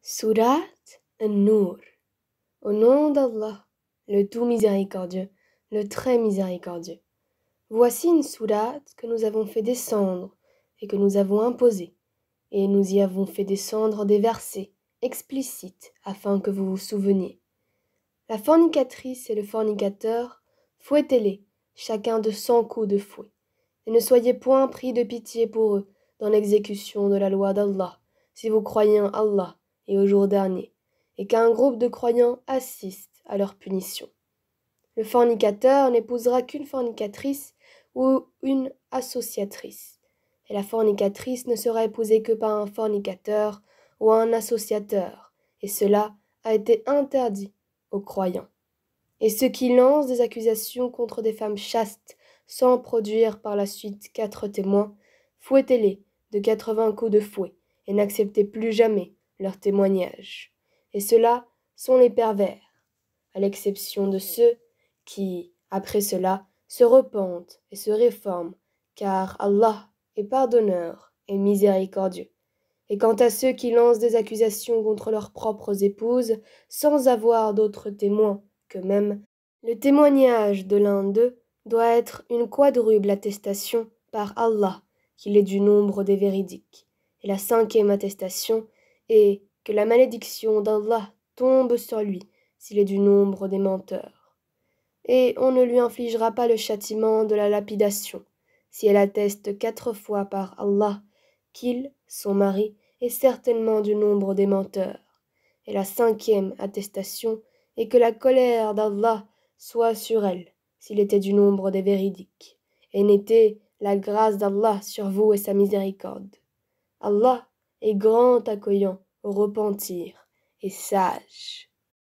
Surat An-Nur. Au nom d'Allah, le tout miséricordieux, le très miséricordieux. Voici une sourate que nous avons fait descendre et que nous avons imposée, et nous y avons fait descendre des versets explicites afin que vous vous souveniez. La fornicatrice et le fornicateur, fouettez-les, chacun de 100 coups de fouet, et ne soyez point pris de pitié pour eux dans l'exécution de la loi d'Allah, si vous croyez en Allah et au jour dernier, et qu'un groupe de croyants assiste à leur punition. Le fornicateur n'épousera qu'une fornicatrice ou une associatrice, et la fornicatrice ne sera épousée que par un fornicateur ou un associateur, et cela a été interdit aux croyants. Et ceux qui lancent des accusations contre des femmes chastes sans produire par la suite 4 témoins, fouettez-les de 80 coups de fouet, et n'acceptez plus jamais leur témoignage. Et ceux-là sont les pervers, à l'exception de ceux qui, après cela, se repentent et se réforment, car Allah est pardonneur et miséricordieux. Et quant à ceux qui lancent des accusations contre leurs propres épouses, sans avoir d'autres témoins qu'eux-mêmes, le témoignage de l'un d'eux doit être une quadruple attestation par Allah qu'il est du nombre des véridiques. Et la 5e attestation est que la malédiction d'Allah tombe sur lui s'il est du nombre des menteurs. Et on ne lui infligera pas le châtiment de la lapidation si elle atteste 4 fois par Allah qu'il, son mari, est certainement du nombre des menteurs. Et la 5e attestation est que la colère d'Allah soit sur elle, s'il était du nombre des véridiques, et n'était la grâce d'Allah sur vous et sa miséricorde. Allah est grand accueillant au repentir et sage.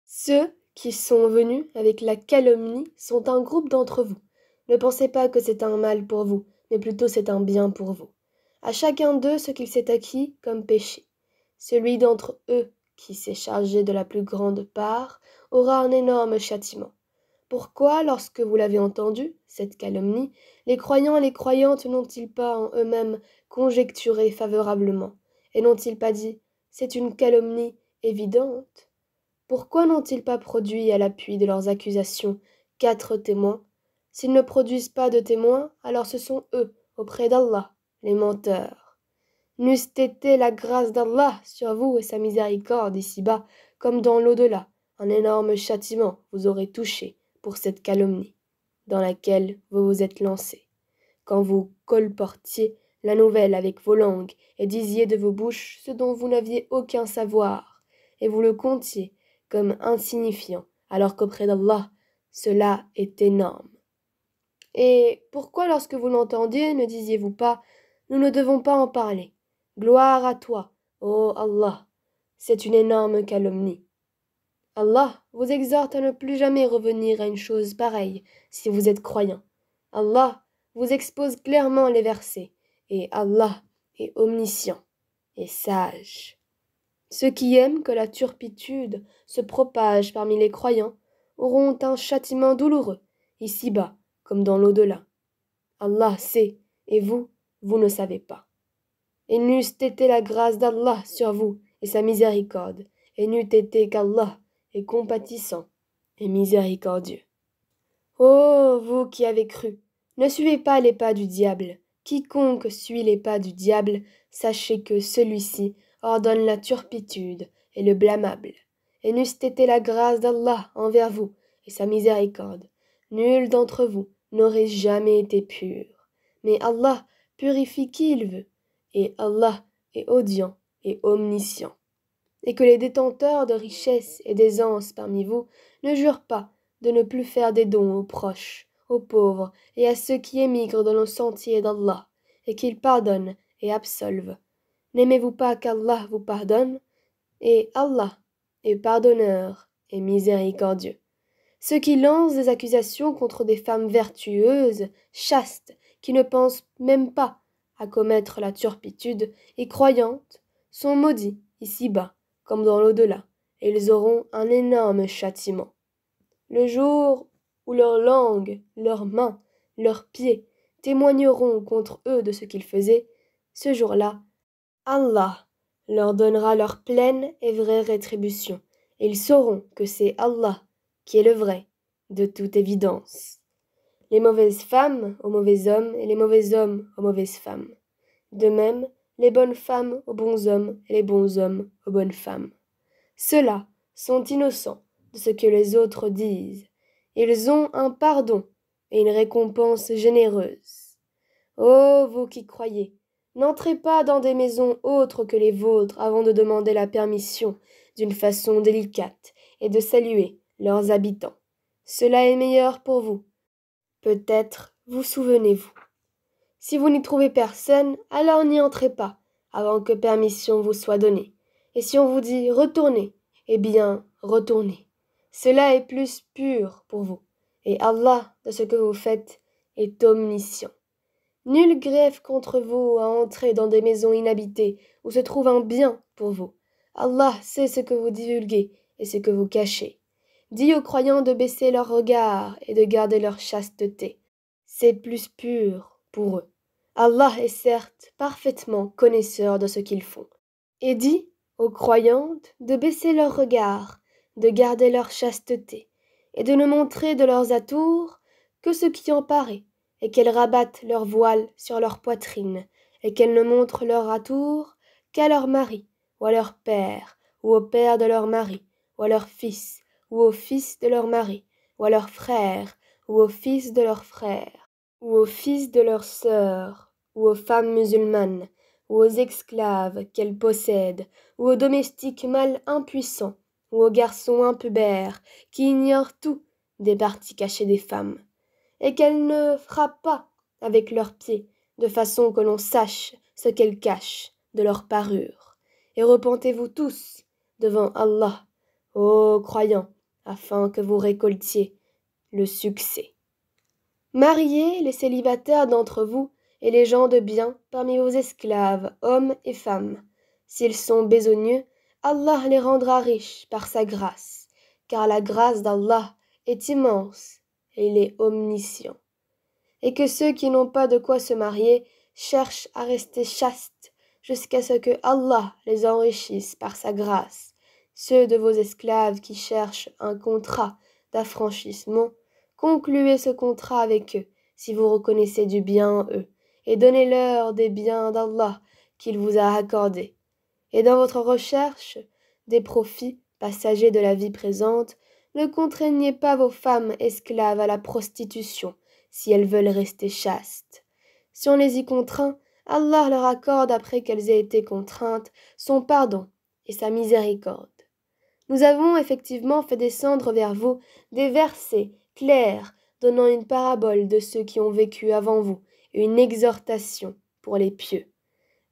Ceux qui sont venus avec la calomnie sont un groupe d'entre vous. Ne pensez pas que c'est un mal pour vous, mais plutôt c'est un bien pour vous. À chacun d'eux ce qu'il s'est acquis comme péché. Celui d'entre eux qui s'est chargé de la plus grande part aura un énorme châtiment. Pourquoi, lorsque vous l'avez entendu, cette calomnie, les croyants et les croyantes n'ont-ils pas en eux-mêmes conjecturé favorablement, et n'ont-ils pas dit « c'est une calomnie évidente » ? Pourquoi n'ont-ils pas produit à l'appui de leurs accusations 4 témoins ? S'ils ne produisent pas de témoins, alors ce sont eux, auprès d'Allah, les menteurs. N'eût été la grâce d'Allah sur vous et sa miséricorde ici-bas, comme dans l'au-delà, un énorme châtiment vous aurait touché pour cette calomnie, dans laquelle vous vous êtes lancés, quand vous colportiez la nouvelle avec vos langues et disiez de vos bouches ce dont vous n'aviez aucun savoir, et vous le comptiez comme insignifiant, alors qu'auprès d'Allah, cela est énorme. Et pourquoi, lorsque vous l'entendiez, ne disiez-vous pas « Nous ne devons pas en parler. Gloire à toi, ô Allah. C'est une énorme calomnie. » Allah vous exhorte à ne plus jamais revenir à une chose pareille si vous êtes croyant. Allah vous expose clairement les versets, et Allah est omniscient et sage. Ceux qui aiment que la turpitude se propage parmi les croyants auront un châtiment douloureux, ici-bas comme dans l'au-delà. Allah sait, et vous ne savez pas. Et n'eût été la grâce d'Allah sur vous et sa miséricorde, et n'eût été qu'Allah est compatissant et miséricordieux. Ô vous qui avez cru, ne suivez pas les pas du diable. Quiconque suit les pas du diable, sachez que celui-ci ordonne la turpitude et le blâmable. Et n'eût été la grâce d'Allah envers vous et sa miséricorde, nul d'entre vous n'aurait jamais été pur. Mais Allah purifie qui il veut, et Allah est audient et omniscient. Et que les détenteurs de richesses et d'aisance parmi vous ne jurent pas de ne plus faire des dons aux proches, aux pauvres et à ceux qui émigrent dans le sentier d'Allah, et qu'ils pardonnent et absolvent. N'aimez-vous pas qu'Allah vous pardonne ? Et Allah est pardonneur et miséricordieux. Ceux qui lancent des accusations contre des femmes vertueuses, chastes, qui ne pensent même pas à commettre la turpitude et croyantes, sont maudits ici-bas comme dans l'au-delà, et ils auront un énorme châtiment. Le jour où leur langue, leurs mains, leurs pieds témoigneront contre eux de ce qu'ils faisaient, ce jour-là, Allah leur donnera leur pleine et vraie rétribution. Et ils sauront que c'est Allah qui est le vrai, de toute évidence. Les mauvaises femmes aux mauvais hommes et les mauvais hommes aux mauvaises femmes. De même, les bonnes femmes aux bons hommes et les bons hommes aux bonnes femmes. Ceux-là sont innocents de ce que les autres disent. Ils ont un pardon et une récompense généreuse. Ô vous qui croyez, n'entrez pas dans des maisons autres que les vôtres avant de demander la permission d'une façon délicate et de saluer leurs habitants. Cela est meilleur pour vous. Peut-être vous souvenez-vous. Si vous n'y trouvez personne, alors n'y entrez pas, avant que permission vous soit donnée. Et si on vous dit retournez, eh bien retournez. Cela est plus pur pour vous, et Allah, de ce que vous faites, est omniscient. Nul greffe contre vous à entrer dans des maisons inhabitées où se trouve un bien pour vous. Allah sait ce que vous divulguez et ce que vous cachez. Dis aux croyants de baisser leur regard et de garder leur chasteté. C'est plus pur pour eux. Allah est certes parfaitement connaisseur de ce qu'ils font. Et dis aux croyantes de baisser leur regard, de garder leur chasteté, et de ne montrer de leurs atours que ce qui en paraît, et qu'elles rabattent leur voile sur leur poitrine, et qu'elles ne montrent leur atour qu'à leur mari, ou à leur père, ou au père de leur mari, ou à leur fils, ou au fils de leur mari, ou à leur frère, ou au fils de leur frère, ou au fils de leur sœur, ou aux femmes musulmanes, ou aux esclaves qu'elles possèdent, ou aux domestiques mâles impuissants, ou aux garçons impubères qui ignorent tout des parties cachées des femmes, et qu'elles ne frappent pas avec leurs pieds, de façon que l'on sache ce qu'elles cachent de leur parure. Et repentez-vous tous devant Allah, ô croyants, afin que vous récoltiez le succès. Mariez les célibataires d'entre vous et les gens de bien parmi vos esclaves, hommes et femmes. S'ils sont bésogneux, Allah les rendra riches par sa grâce, car la grâce d'Allah est immense et il est omniscient. Et que ceux qui n'ont pas de quoi se marier cherchent à rester chastes jusqu'à ce que Allah les enrichisse par sa grâce. Ceux de vos esclaves qui cherchent un contrat d'affranchissement, concluez ce contrat avec eux si vous reconnaissez du bien en eux, et donnez-leur des biens d'Allah qu'il vous a accordés. Et dans votre recherche des profits passagers de la vie présente, ne contraignez pas vos femmes esclaves à la prostitution, si elles veulent rester chastes. Si on les y contraint, Allah leur accorde, après qu'elles aient été contraintes, son pardon et sa miséricorde. Nous avons effectivement fait descendre vers vous des versets clairs donnant une parabole de ceux qui ont vécu avant vous et une exhortation pour les pieux.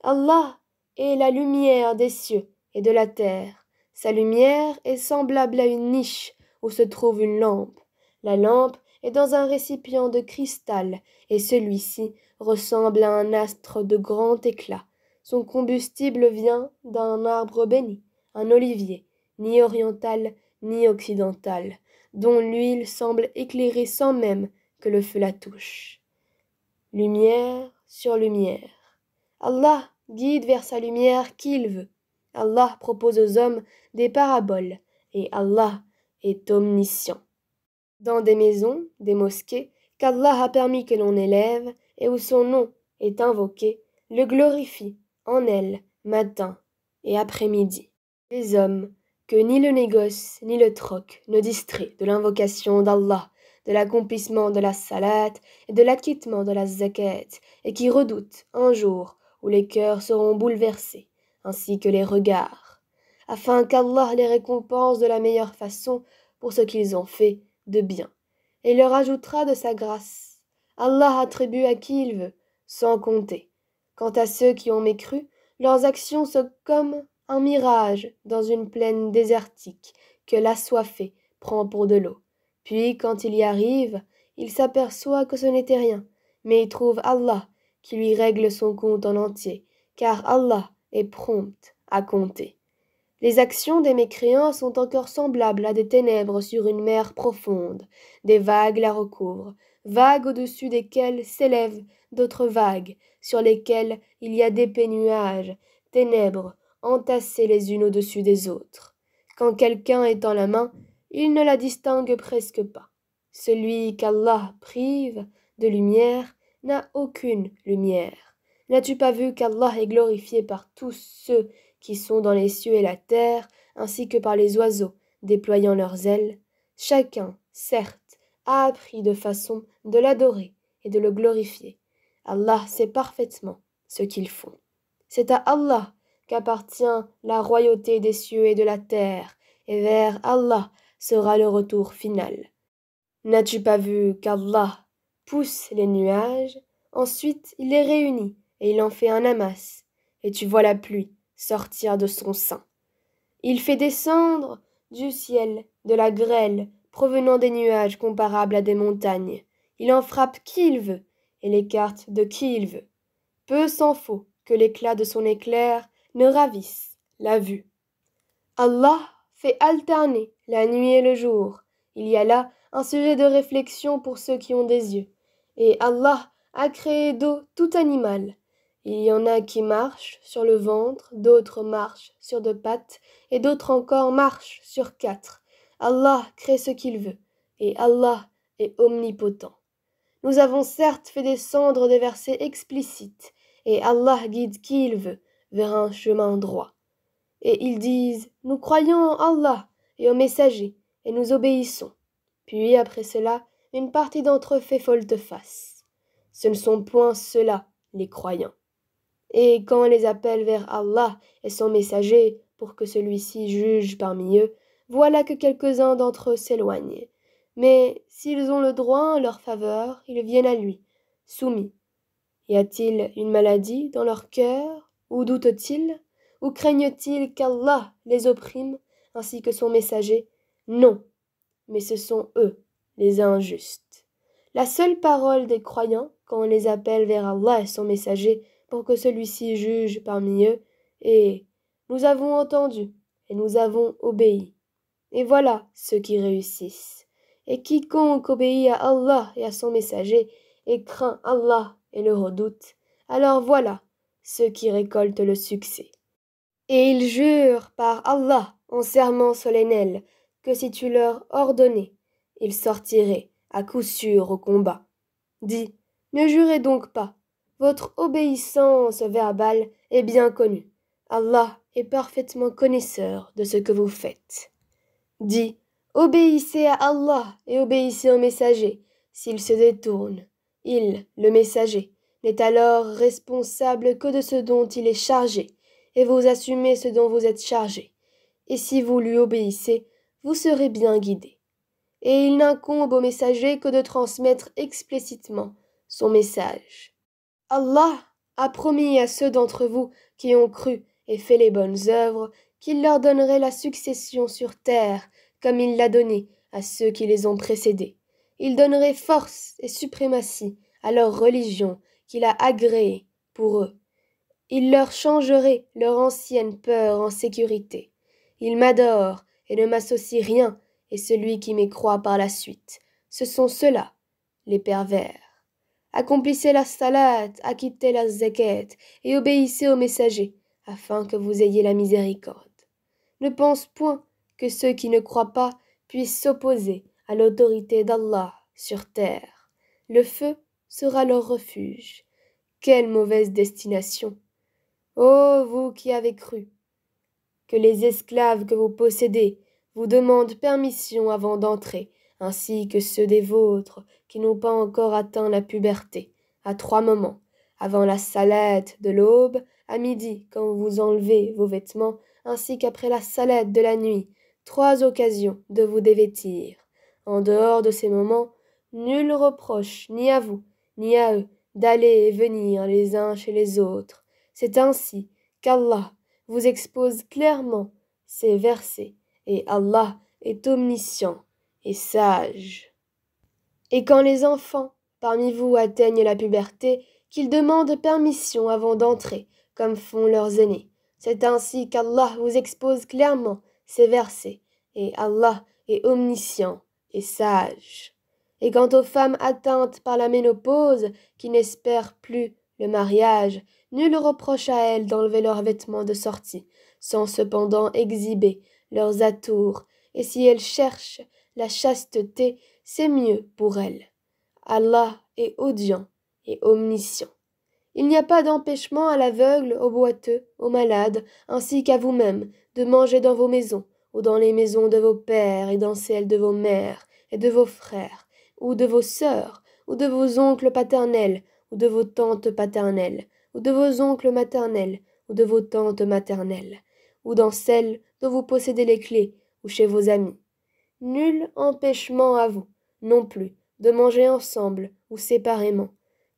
Allah est la lumière des cieux et de la terre. Sa lumière est semblable à une niche où se trouve une lampe. La lampe est dans un récipient de cristal et celui-ci ressemble à un astre de grand éclat. Son combustible vient d'un arbre béni, un olivier, ni oriental ni occidental, dont l'huile semble éclairer sans même que le feu la touche. Lumière sur lumière. Allah guide vers sa lumière qui il veut. Allah propose aux hommes des paraboles et Allah est omniscient. Dans des maisons, des mosquées, qu'Allah a permis que l'on élève et où son nom est invoqué, le glorifie en elles matin et après-midi. Les hommes, que ni le négoce ni le troc ne distrait de l'invocation d'Allah, de l'accomplissement de la salat et de l'acquittement de la zakat, et qui redoutent un jour où les cœurs seront bouleversés, ainsi que les regards, afin qu'Allah les récompense de la meilleure façon pour ce qu'ils ont fait de bien, et leur ajoutera de sa grâce. Allah attribue à qui il veut, sans compter. Quant à ceux qui ont mécru, leurs actions sont comme un mirage dans une plaine désertique que l'assoiffé prend pour de l'eau. Puis, quand il y arrive, il s'aperçoit que ce n'était rien, mais il trouve Allah qui lui règle son compte en entier, car Allah est prompt à compter. Les actions des mécréants sont encore semblables à des ténèbres sur une mer profonde. Des vagues la recouvrent, vagues au-dessus desquelles s'élèvent d'autres vagues, sur lesquelles il y a d'épais nuages, ténèbres entassées les unes au-dessus des autres. Quand quelqu'un étend la main, il ne la distingue presque pas. Celui qu'Allah prive de lumière n'a aucune lumière. N'as-tu pas vu qu'Allah est glorifié par tous ceux qui sont dans les cieux et la terre, ainsi que par les oiseaux déployant leurs ailes? Chacun, certes, a appris de façon de l'adorer et de le glorifier. Allah sait parfaitement ce qu'ils font. C'est à Allah qu'appartient la royauté des cieux et de la terre, et vers Allah sera le retour final. N'as-tu pas vu qu'Allah pousse les nuages, ensuite il les réunit et il en fait un amas, et tu vois la pluie sortir de son sein. Il fait descendre du ciel de la grêle provenant des nuages comparables à des montagnes. Il en frappe qui il veut et l'écarte de qui il veut. Peu s'en faut que l'éclat de son éclair ne ravisse la vue. Allah fait alterner la nuit et le jour. Il y a là un sujet de réflexion pour ceux qui ont des yeux. Et Allah a créé d'eau tout animal. Il y en a qui marchent sur le ventre, d'autres marchent sur deux pattes, et d'autres encore marchent sur quatre. Allah crée ce qu'il veut, et Allah est omnipotent. Nous avons certes fait descendre des versets explicites, et Allah guide qui il veut vers un chemin droit. Et ils disent, nous croyons en Allah et au messager, et nous obéissons. Puis après cela, une partie d'entre eux fait volte-face. Ce ne sont point ceux-là, les croyants. Et quand on les appelle vers Allah et son messager pour que celui-ci juge parmi eux, voilà que quelques-uns d'entre eux s'éloignent. Mais s'ils ont le droit en leur faveur, ils viennent à lui, soumis. Y a-t-il une maladie dans leur cœur, ou doutent-ils, ou craignent-ils qu'Allah les opprime, ainsi que son messager? Non, mais ce sont eux, les injustes. La seule parole des croyants, quand on les appelle vers Allah et son messager, pour que celui-ci juge parmi eux, est « Nous avons entendu, et nous avons obéi ». Et voilà ceux qui réussissent. Et quiconque obéit à Allah et à son messager, et craint Allah et le redoute, alors voilà ceux qui récoltent le succès. Et ils jurent par Allah en serment solennel que si tu leur ordonnais, ils sortiraient à coup sûr au combat. Dis, ne jurez donc pas, votre obéissance verbale est bien connue. Allah est parfaitement connaisseur de ce que vous faites. Dis, obéissez à Allah et obéissez au messager. S'il se détourne, il, le messager, n'est alors responsable que de ce dont il est chargé, et vous assumez ce dont vous êtes chargé. Et si vous lui obéissez, vous serez bien guidés. Et il n'incombe au messager que de transmettre explicitement son message. Allah a promis à ceux d'entre vous qui ont cru et fait les bonnes œuvres qu'il leur donnerait la succession sur terre, comme il l'a donné à ceux qui les ont précédés. Il donnerait force et suprématie à leur religion qu'il a agréée pour eux. Il leur changerait leur ancienne peur en sécurité. Il m'adore et ne m'associe rien, et celui qui m'écroit par la suite. Ce sont ceux-là, les pervers. Accomplissez la salat, acquittez la zakat, et obéissez au messager, afin que vous ayez la miséricorde. Ne pense point que ceux qui ne croient pas puissent s'opposer à l'autorité d'Allah sur terre. Le feu sera leur refuge. Quelle mauvaise destination! Ô vous qui avez cru, que les esclaves que vous possédez vous demandent permission avant d'entrer, ainsi que ceux des vôtres qui n'ont pas encore atteint la puberté, à 3 moments, avant la salate de l'aube, à midi quand vous enlevez vos vêtements, ainsi qu'après la salate de la nuit, 3 occasions de vous dévêtir. En dehors de ces moments, nul reproche ni à vous, ni à eux, d'aller et venir les uns chez les autres. C'est ainsi qu'Allah vous expose clairement ces versets, et Allah est omniscient et sage. Et quand les enfants parmi vous atteignent la puberté, qu'ils demandent permission avant d'entrer, comme font leurs aînés. C'est ainsi qu'Allah vous expose clairement ces versets, et Allah est omniscient et sage. Et quant aux femmes atteintes par la ménopause, qui n'espèrent plus le mariage, nul reproche à elles d'enlever leurs vêtements de sortie, sans cependant exhiber leurs atours, et si elles cherchent la chasteté, c'est mieux pour elles. Allah est audient et omniscient. Il n'y a pas d'empêchement à l'aveugle, au boiteux, aux malades, ainsi qu'à vous-même, de manger dans vos maisons, ou dans les maisons de vos pères, et dans celles de vos mères, et de vos frères, ou de vos sœurs, ou de vos oncles paternels, ou de vos tantes paternelles, ou de vos oncles maternels, ou de vos tantes maternelles, ou dans celles dont vous possédez les clés, ou chez vos amis. Nul empêchement à vous, non plus, de manger ensemble ou séparément.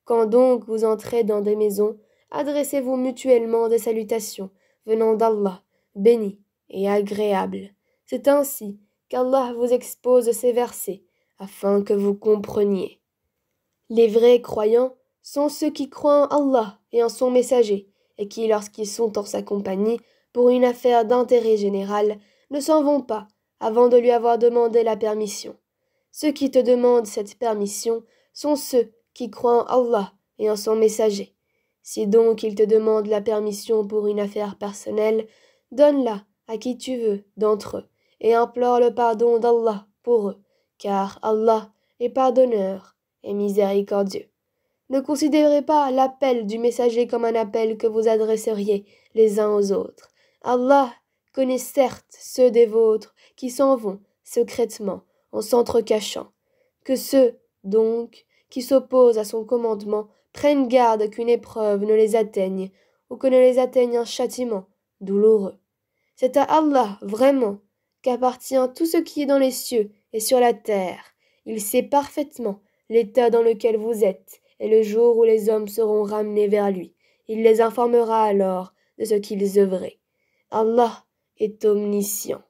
Quand donc vous entrez dans des maisons, adressez-vous mutuellement des salutations venant d'Allah, béni et agréable. C'est ainsi qu'Allah vous expose ces versets, afin que vous compreniez. Les vrais croyants sont ceux qui croient en Allah et en son messager, et qui, lorsqu'ils sont en sa compagnie, pour une affaire d'intérêt général, ne s'en vont pas avant de lui avoir demandé la permission. Ceux qui te demandent cette permission sont ceux qui croient en Allah et en son messager. Si donc ils te demandent la permission pour une affaire personnelle, donne-la à qui tu veux d'entre eux, et implore le pardon d'Allah pour eux, car Allah est pardonneur et miséricordieux. Ne considérez pas l'appel du messager comme un appel que vous adresseriez les uns aux autres. Allah connaît certes ceux des vôtres qui s'en vont secrètement en s'entrecachant. Que ceux, donc, qui s'opposent à son commandement prennent garde qu'une épreuve ne les atteigne ou que ne les atteigne un châtiment douloureux. C'est à Allah, vraiment, qu'appartient tout ce qui est dans les cieux et sur la terre. Il sait parfaitement l'état dans lequel vous êtes et le jour où les hommes seront ramenés vers lui. Il les informera alors de ce qu'ils œuvraient. Allah est omniscient.